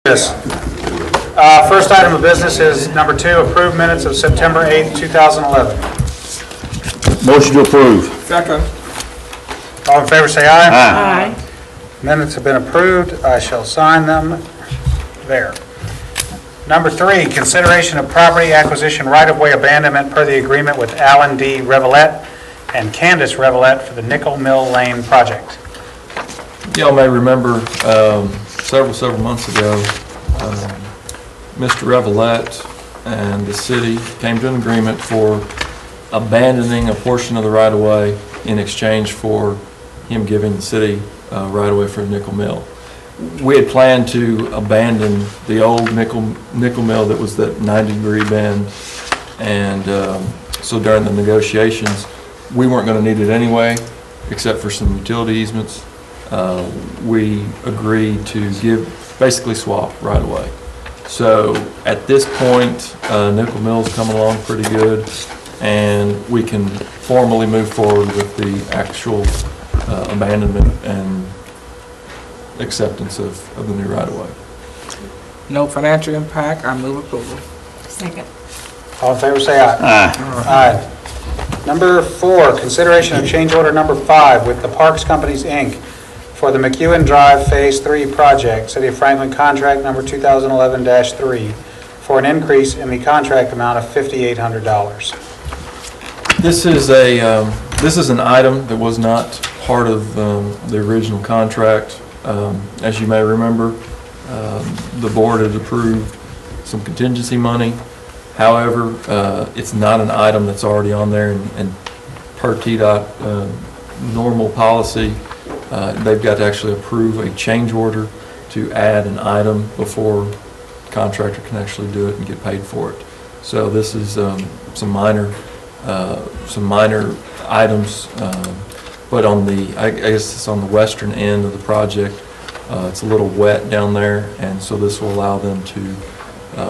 Yes. First item of business is number 2, approved minutes of September 8th, 2011. Motion to approve. Second. All in favor say aye. Aye. Minutes have been approved. I shall sign them there. Number 3, consideration of property acquisition right-of-way abandonment per the agreement with Alan D. Revelette and Candace Revelette for the Nickel Mill Lane project. Y'all may remember several months ago, Mr. Revelette and the city came to an agreement for abandoning a portion of the right-of-way in exchange for him giving the city right-of-way for a nickel mill. We had planned to abandon the old nickel mill that was that 90-degree bend, and so during the negotiations, we weren't going to need it anyway, except for some utility easements. We agreed to basically swap right away. So at this point, nickel mill's coming along pretty good, and we can formally move forward with the actual abandonment and acceptance of the new right of way. No financial impact. I move approval. Second. All in favor say aye. Aye. Aye. Number 4, consideration of change order number 5 with the Parks Companies, Inc. for the McEwen Drive Phase 3 project, City of Franklin contract number 2011-3, for an increase in the contract amount of $5,800. This is an item that was not part of the original contract. As you may remember, the board had approved some contingency money. However, it's not an item that's already on there, and per TDOT normal policy, they've got to actually approve a change order to add an item before the contractor can actually do it and get paid for it. So this is some minor items, but on the, I guess it's on the western end of the project. It's a little wet down there, and so this will allow them to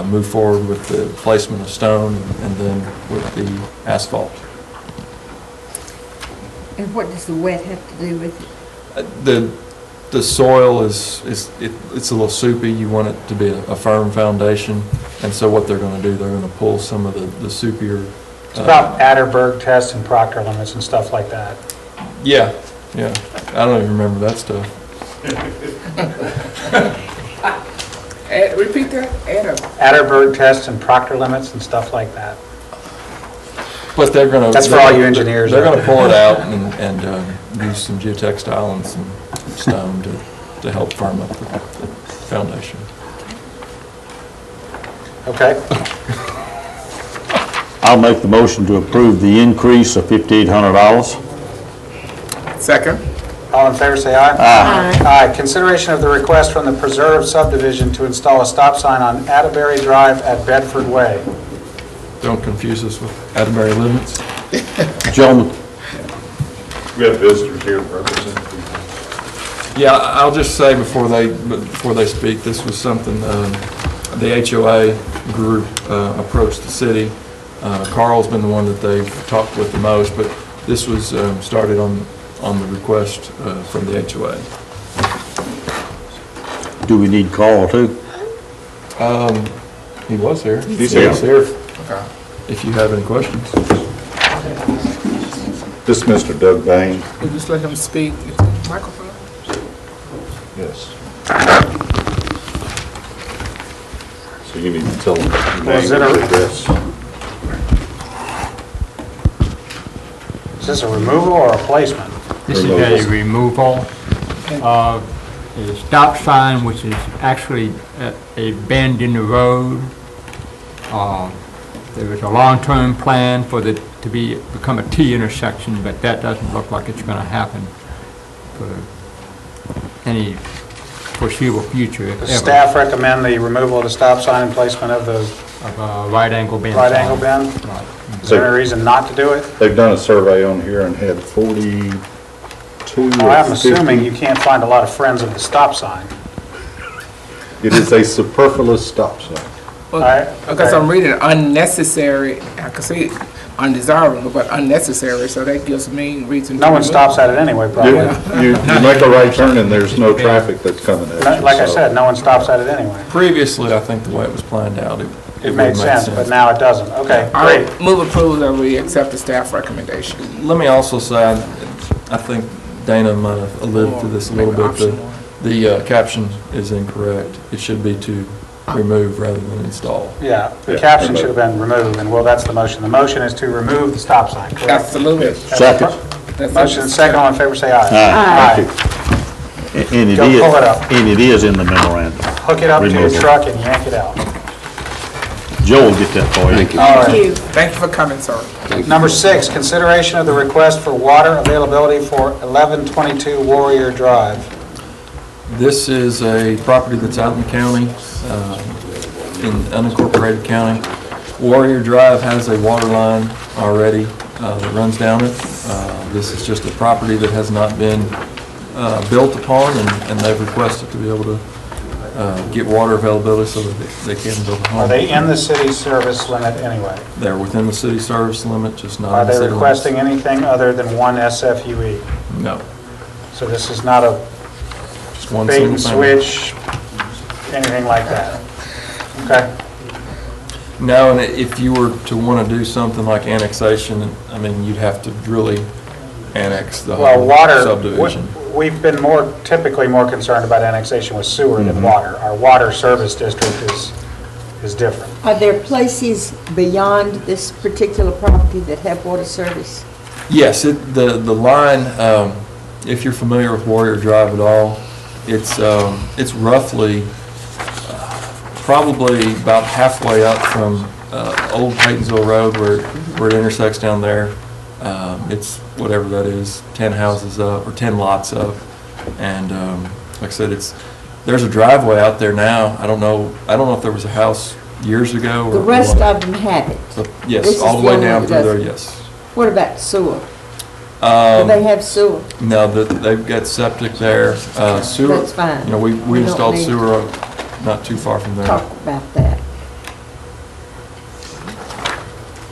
move forward with the placement of stone and then with the asphalt. And what does the wet have to do with it? The soil it's a little soupy. You want it to be a firm foundation, and so what they're going to do, they're going to pull some of the soupier. It's about Atterberg tests and Proctor limits and stuff like that. Yeah. I don't even remember that stuff. Repeat that. Atterberg tests and Proctor limits and stuff like that. But they're going to. That's for all you engineers. They're going to pull it out and use some geotextile and some stone to help firm up the foundation. Okay. I'll make the motion to approve the increase of $5,800. Second. All in favor say aye. Aye. Aye. Consideration of the request from the Preserve subdivision to install a stop sign on Atterbury Drive at Bedford Way. Don't confuse us with Atterbury limits. Gentlemen. We have visitors here representing. Yeah, I'll just say before they speak, this was something the HOA group approached the city. Carl's been the one that they've talked with the most, but this was started on the request from the HOA. Do we need Carl too? He was here. He's here. Okay. If you have any questions. This is Mr. Doug Bain. We just let him speak. Microphone. Yes. So you need to tell them your Was name it and a- address. Is this a removal or a placement? This is a removal of a stop sign, which is actually a bend in the road. There was a long-term plan for it to become a T intersection, but that doesn't look like it's going to happen for any foreseeable future, if Does ever. staff recommend the removal of the stop sign and placement of the Of a right-angle bend. right sign. angle bend? Right. Is there any reason not to do it? They've done a survey on here and had 42 Well, I'm or assuming 50. you can't find a lot of friends of the stop sign. It is a superfluous stop sign. All right. Because I'm reading unnecessary, I can see undesirable, but unnecessary, so that gives me reason to. No one remove stops it. at it anyway, You, probably. you make a right turn and there's no traffic that's coming at you. Like I so- said, no one stops at it anyway. Previously, I think the way it was planned out, It would made make sense, but now it doesn't. Okay, All great. right, move approval that we accept the staff recommendation. Let me also say, I think Dana might have alluded to this a little bit. Option one. The caption is incorrect. It should be to remove rather than install. Yeah, the Yeah, caption okay. should have been removed, and well, that's the motion. The motion is to remove the stop sign, correct? Absolutely. Second. That's Motion it. second, all in favor, say aye. Aye. And it Go is, pull it up. and it is in the memorandum. Hook it up to your Removal. truck and yank it out. Joe will get that for you. All Thank right. you. Thank you for coming, sir. Number 6, consideration of the request for water availability for 1122 Warrior Drive. This is a property that's out in the county, in unincorporated county. Warrior Drive has a water line already that runs down it. This is just a property that has not been built upon, and they've requested to be able to get water availability so that they can build a home. Are they in the city service limit anyway? They're within the city service limit, just not Are in the they city requesting anything other than one SFUE? limits. No, So this is not a just one bait single and family. switch, anything like that? Okay, No, and if you were to want to do something like annexation, I mean, you'd have to really annex the well, whole water, subdivision. we've been typically more concerned about annexation with sewer than water. Our water service district is different. Are there places beyond this particular property that have water service? Yes, the line, if you're familiar with Warrior Drive at all, it's roughly probably about halfway up from Old Paytonsville Road where it intersects down there. It's whatever that is, 10 houses up or 10 lots up, and like I said, there's a driveway out there now. I don't know if there was a house years ago. The or rest what. of them have it. So, This yes, is all the the way only down one through that there. doesn't. Yes. What about sewer? Do they have sewer? No, they've got septic there. Sewer. That's fine. You know, we We don't installed need sewer not too far from there. Talk about that.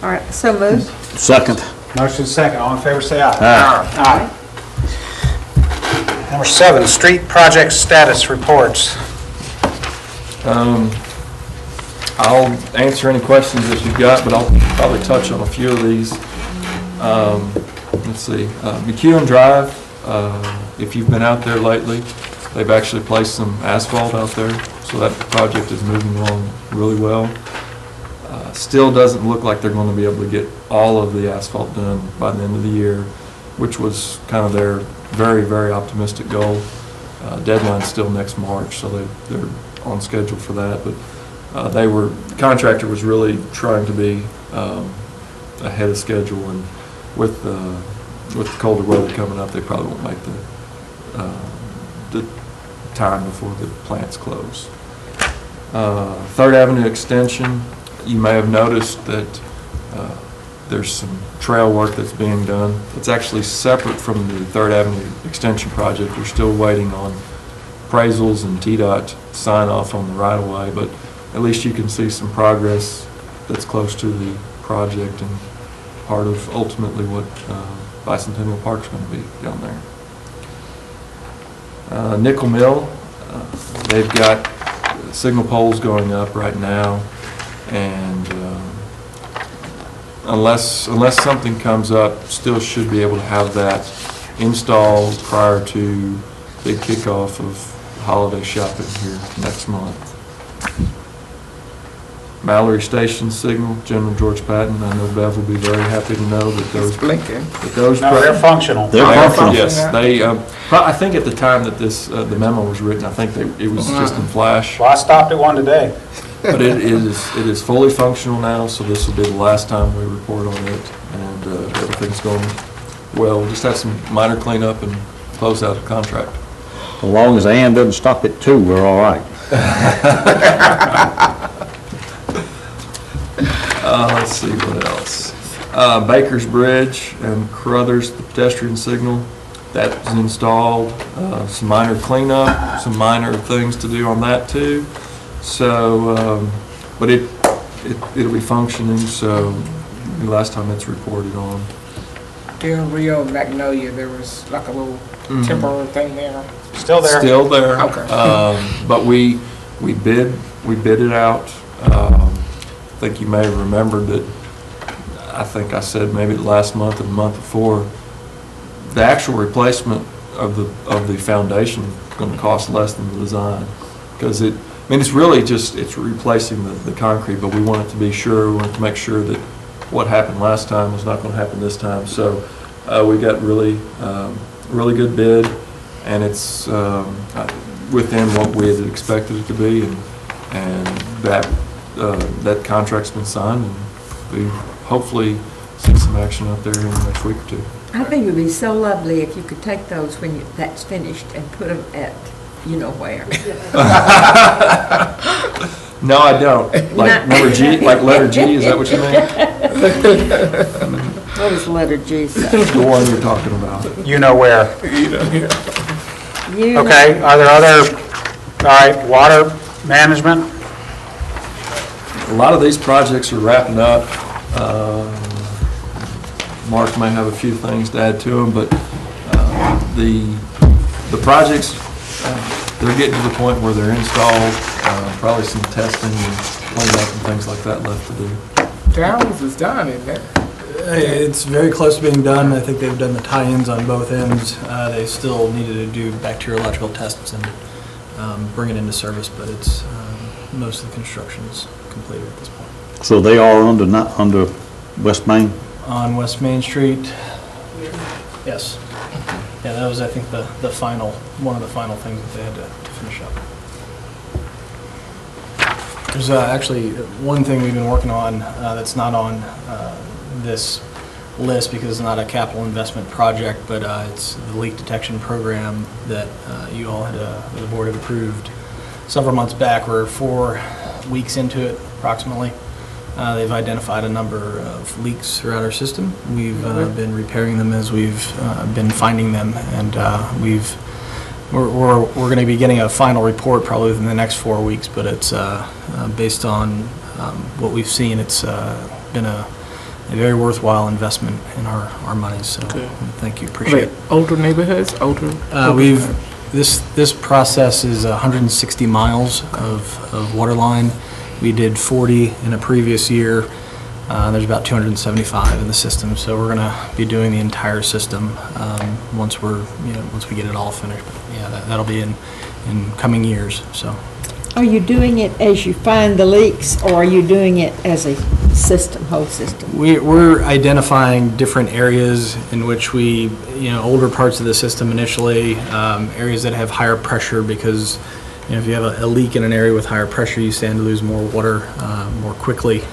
All right, so moved. Second. Motion second, all in favor, say aye. Aye. Aye. Number 7, street project status reports. I'll answer any questions that you've got, but I'll probably touch on a few of these. Let's see, McEwen Drive, if you've been out there lately, they've actually placed some asphalt out there, so that project is moving along really well. Still doesn't look like they're going to be able to get all of the asphalt done by the end of the year, which was kind of their very, very optimistic goal. Deadline's still next March, so they're on schedule for that, but the contractor was really trying to be ahead of schedule, and with the colder weather coming up, they probably won't make the time before the plants close. Third Avenue Extension, you may have noticed that there's some trail work that's being done. It's actually separate from the Third Avenue Extension project. We're still waiting on appraisals and TDOT sign off on the right-of-way, but at least you can see some progress that's close to the project and part of ultimately what Bicentennial Park's going to be down there. Nickel Mill, they've got signal poles going up right now, and unless something comes up, still should be able to have that installed prior to big kickoff of holiday shopping here next month. Mallory Station signal, General George Patton, I know Bev will be very happy to know that It's blinking. No, they're functional. They're functional. Yes, they, I think at the time that the memo was written, I think it was just in flash. Well, I stopped at one today. But it is fully functional now, so this will be the last time we report on it, and everything's going well. We'll just have some minor cleanup and close out the contract. As long as Ann doesn't stop at 2, we're all right. Let's see what else. Baker's Bridge and Carruthers, the pedestrian signal, that's installed. Some minor cleanup, some minor things to do on that too. So, but it'll be functioning, so last time it's reported on. Del Rio Magnolia, there was like a little Mhm. temporary thing there. Still there? Still there. Okay. But we bid it out. I think you may have remembered that, I think I said maybe last month or the month before, the actual replacement of the foundation is going to cost less than the design. Because it's really just, it's replacing the concrete, but we want it to be sure, we want to make sure that what happened last time was not going to happen this time. So we got really good bid, and it's within what we had expected it to be, and that contract's been signed, and we hopefully see some action out there in the next week or two. I think it would be so lovely if you could take those when that's finished and put them at, you know where. No, I don't. Like number G, like letter G, is that what you mean? What does letter G say? The one you're talking about. You know where. You- Okay, are there other, all right, water management? A lot of these projects are wrapping up. Mark may have a few things to add to them, but the projects, they're getting to the point where they're installed. Probably some testing and cleanup and things like that left to do. Downs is done, isn't it? It's very close to being done. I think they've done the tie-ins on both ends. They still needed to do bacteriological tests and bring it into service, but it's most of the construction's completed at this point. So they are under West Main? On West Main Street, yes. Yeah, that was, I think, one of the final things that they had to finish up. There's actually one thing we've been working on that's not on this list because it's not a capital investment project, but it's the leak detection program that you all the board had approved several months back. We're 4 weeks into it, approximately. They've identified a number of leaks throughout our system. We've been repairing them as we've been finding them, and we're going to be getting a final report probably within the next 4 weeks. But it's based on what we've seen. It's been a very worthwhile investment in our money. So thank you, appreciate it. Older neighborhoods, This process is 160 miles of water line. We did 40 in a previous year. There's about 275 in the system, so we're going to be doing the entire system once we get it all finished. But yeah, that'll be in coming years. So. Are you doing it as you find the leaks, or are you doing it as a system, whole system? We're identifying different areas in which older parts of the system initially, areas that have higher pressure because. If you have a leak in an area with higher pressure, you stand to lose more water more quickly.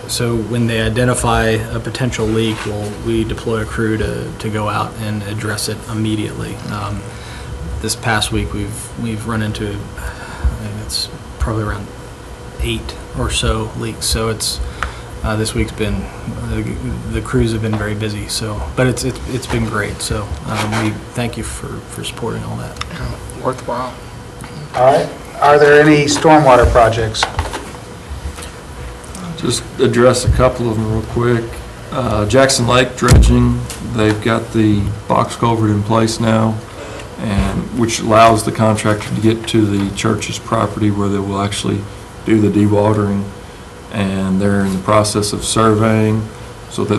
So when they identify a potential leak, we deploy a crew to go out and address it immediately. This past week, we've run into, I think it's probably around 8 or so leaks. So it's this week's been the crews have been very busy. So, but it's been great. So we thank you for supporting all that. worthwhile. All right, are there any stormwater projects? Just address a couple of them real quick. Jackson Lake dredging, they've got the box culvert in place now, and which allows the contractor to get to the church's property where they will actually do the dewatering, and they're in the process of surveying so that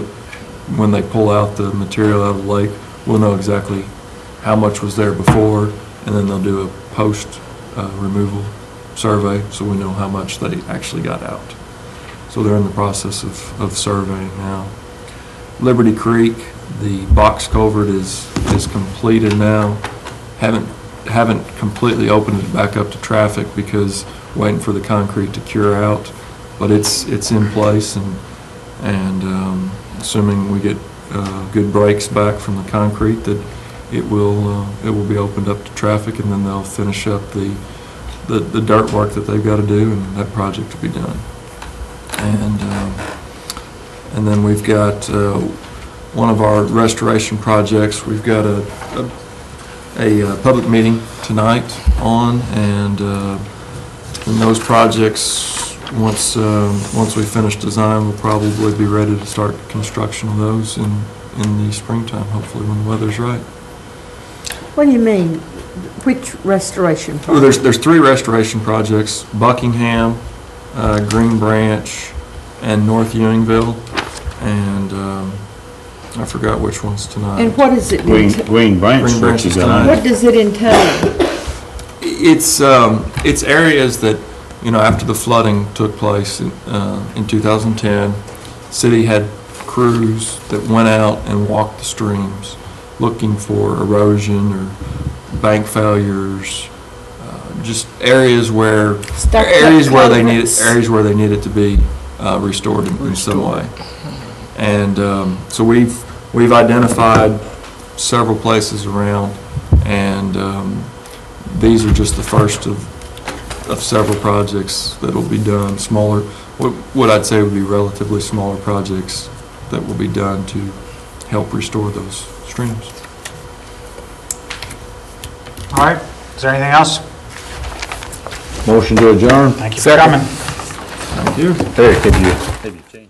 when they pull out the material out of the lake, we'll know exactly how much was there before, and then they'll do a post removal survey so we know how much they actually got out. So they're in the process of surveying now. Liberty Creek, the box culvert is completed now. Haven't completely opened it back up to traffic because waiting for the concrete to cure out, but it's in place, and assuming we get good breaks back from the concrete, that it will be opened up to traffic, and then they'll finish up the dirt work that they've got to do, and that project will be done. And then we've got one of our restoration projects. We've got a public meeting tonight on, and those projects once we finish design, we'll probably be ready to start construction of those in the springtime, hopefully when the weather's right. What do you mean? Which restoration Well, project? there's three restoration projects: Buckingham, Green Branch, and North Ewingville, and I forgot which one's tonight. And what is it? Green Branch, Green Branch what you is got tonight. on What it. does it entail? It's areas that, after the flooding took place in 2010, city had crews that went out and walked the streams looking for erosion or bank failures, just areas where Stuck-up culverts. areas where they needed to be restored in some way. And so we've identified several places around, and these are just the first of several projects that will be done, smaller, what I'd say would be relatively smaller projects that will be done to help restore those streams. All right, is there anything else? Motion to adjourn? Thank you for coming. Thank you. Terry, could you change?